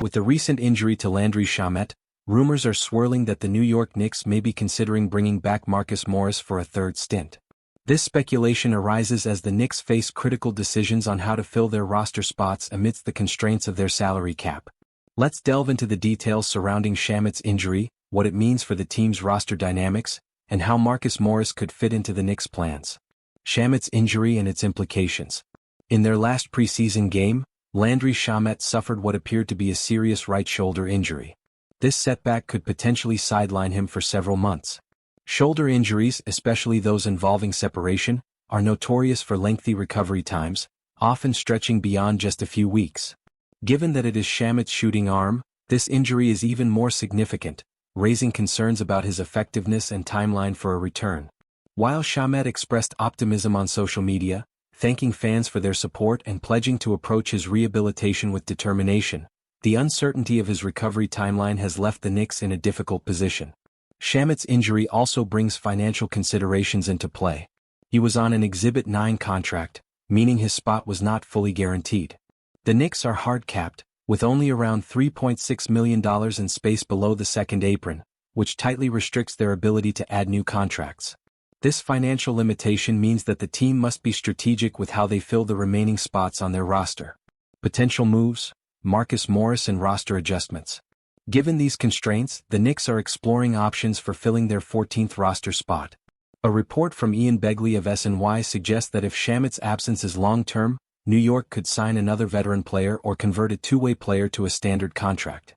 With the recent injury to Landry Shamet, rumors are swirling that the New York Knicks may be considering bringing back Marcus Morris for a third stint. This speculation arises as the Knicks face critical decisions on how to fill their roster spots amidst the constraints of their salary cap. Let's delve into the details surrounding Shamet's injury, what it means for the team's roster dynamics, and how Marcus Morris could fit into the Knicks' plans. Shamet's injury and its implications. In their last preseason game, Landry Shamet suffered what appeared to be a serious right shoulder injury. This setback could potentially sideline him for several months. Shoulder injuries, especially those involving separation, are notorious for lengthy recovery times, often stretching beyond just a few weeks. Given that it is Shamet's shooting arm, this injury is even more significant, raising concerns about his effectiveness and timeline for a return. While Shamet expressed optimism on social media, thanking fans for their support and pledging to approach his rehabilitation with determination, the uncertainty of his recovery timeline has left the Knicks in a difficult position. Shamet's injury also brings financial considerations into play. He was on an Exhibit 9 contract, meaning his spot was not fully guaranteed. The Knicks are hard-capped, with only around $3.6 million in space below the second apron, which tightly restricts their ability to add new contracts. This financial limitation means that the team must be strategic with how they fill the remaining spots on their roster. Potential moves: Marcus Morris and roster adjustments. Given these constraints, the Knicks are exploring options for filling their 14th roster spot. A report from Ian Begley of SNY suggests that if Shamet's absence is long-term, New York could sign another veteran player or convert a two-way player to a standard contract.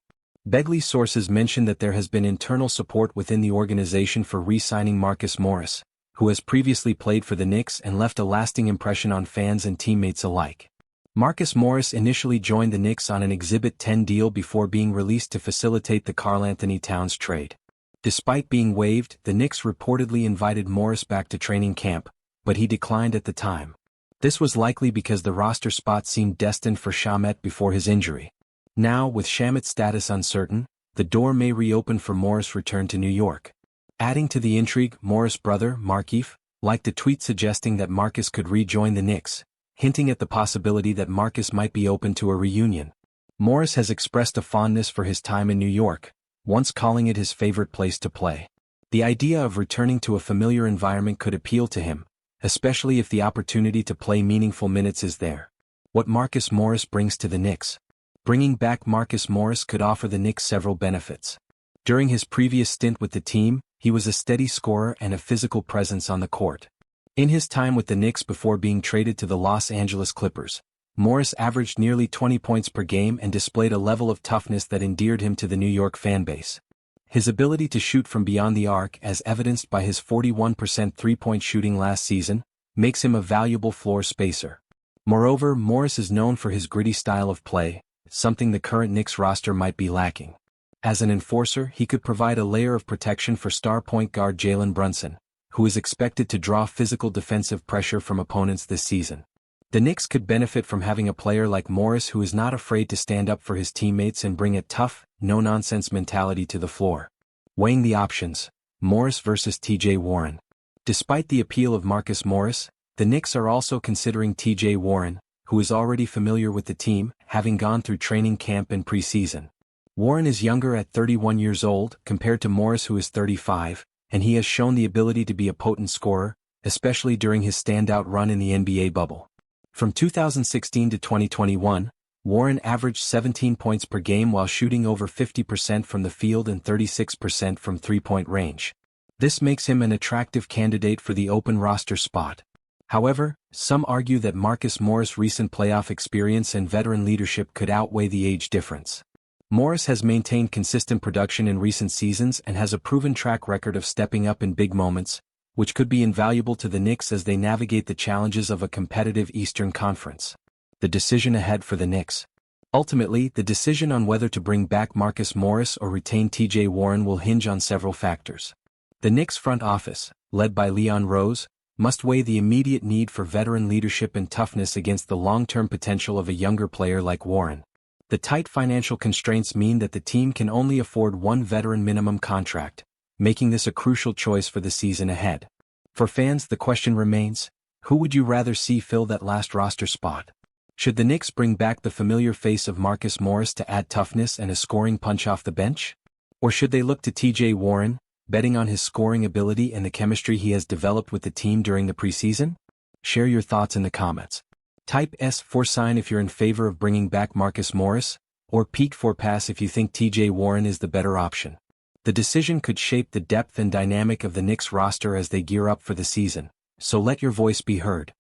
Begley's sources mention that there has been internal support within the organization for re-signing Marcus Morris, who has previously played for the Knicks and left a lasting impression on fans and teammates alike. Marcus Morris initially joined the Knicks on an Exhibit 10 deal before being released to facilitate the Karl-Anthony Towns trade. Despite being waived, the Knicks reportedly invited Morris back to training camp, but he declined at the time. This was likely because the roster spot seemed destined for Shamet before his injury. Now, with Shamet's status uncertain, the door may reopen for Morris' return to New York. Adding to the intrigue, Morris' brother, Markieff, liked a tweet suggesting that Marcus could rejoin the Knicks, hinting at the possibility that Marcus might be open to a reunion. Morris has expressed a fondness for his time in New York, once calling it his favorite place to play. The idea of returning to a familiar environment could appeal to him, especially if the opportunity to play meaningful minutes is there. What Marcus Morris brings to the Knicks. Bringing back Marcus Morris could offer the Knicks several benefits. During his previous stint with the team, he was a steady scorer and a physical presence on the court. In his time with the Knicks before being traded to the Los Angeles Clippers, Morris averaged nearly 20 points per game and displayed a level of toughness that endeared him to the New York fanbase. His ability to shoot from beyond the arc, as evidenced by his 41% three-point shooting last season, makes him a valuable floor spacer. Moreover, Morris is known for his gritty style of play, something the current Knicks roster might be lacking. As an enforcer, he could provide a layer of protection for star point guard Jalen Brunson, who is expected to draw physical defensive pressure from opponents this season. The Knicks could benefit from having a player like Morris who is not afraid to stand up for his teammates and bring a tough, no-nonsense mentality to the floor. Weighing the options: Morris versus T.J. Warren. Despite the appeal of Marcus Morris, the Knicks are also considering T.J. Warren, who is already familiar with the team, having gone through training camp and preseason. Warren is younger at 31 years old compared to Morris, who is 35, and he has shown the ability to be a potent scorer, especially during his standout run in the NBA bubble. From 2016 to 2021, Warren averaged 17 points per game while shooting over 50% from the field and 36% from three-point range. This makes him an attractive candidate for the open roster spot. However, some argue that Marcus Morris' recent playoff experience and veteran leadership could outweigh the age difference. Morris has maintained consistent production in recent seasons and has a proven track record of stepping up in big moments, which could be invaluable to the Knicks as they navigate the challenges of a competitive Eastern Conference. The decision ahead for the Knicks. Ultimately, the decision on whether to bring back Marcus Morris or retain T.J. Warren will hinge on several factors. The Knicks front office, led by Leon Rose, must weigh the immediate need for veteran leadership and toughness against the long-term potential of a younger player like Warren. The tight financial constraints mean that the team can only afford one veteran minimum contract, making this a crucial choice for the season ahead. For fans, the question remains: who would you rather see fill that last roster spot? Should the Knicks bring back the familiar face of Marcus Morris to add toughness and a scoring punch off the bench? Or should they look to TJ Warren, betting on his scoring ability and the chemistry he has developed with the team during the preseason? Share your thoughts in the comments. Type S4 if you're in favor of bringing back Marcus Morris, or Pete 4 pass if you think TJ Warren is the better option. The decision could shape the depth and dynamic of the Knicks roster as they gear up for the season, so let your voice be heard.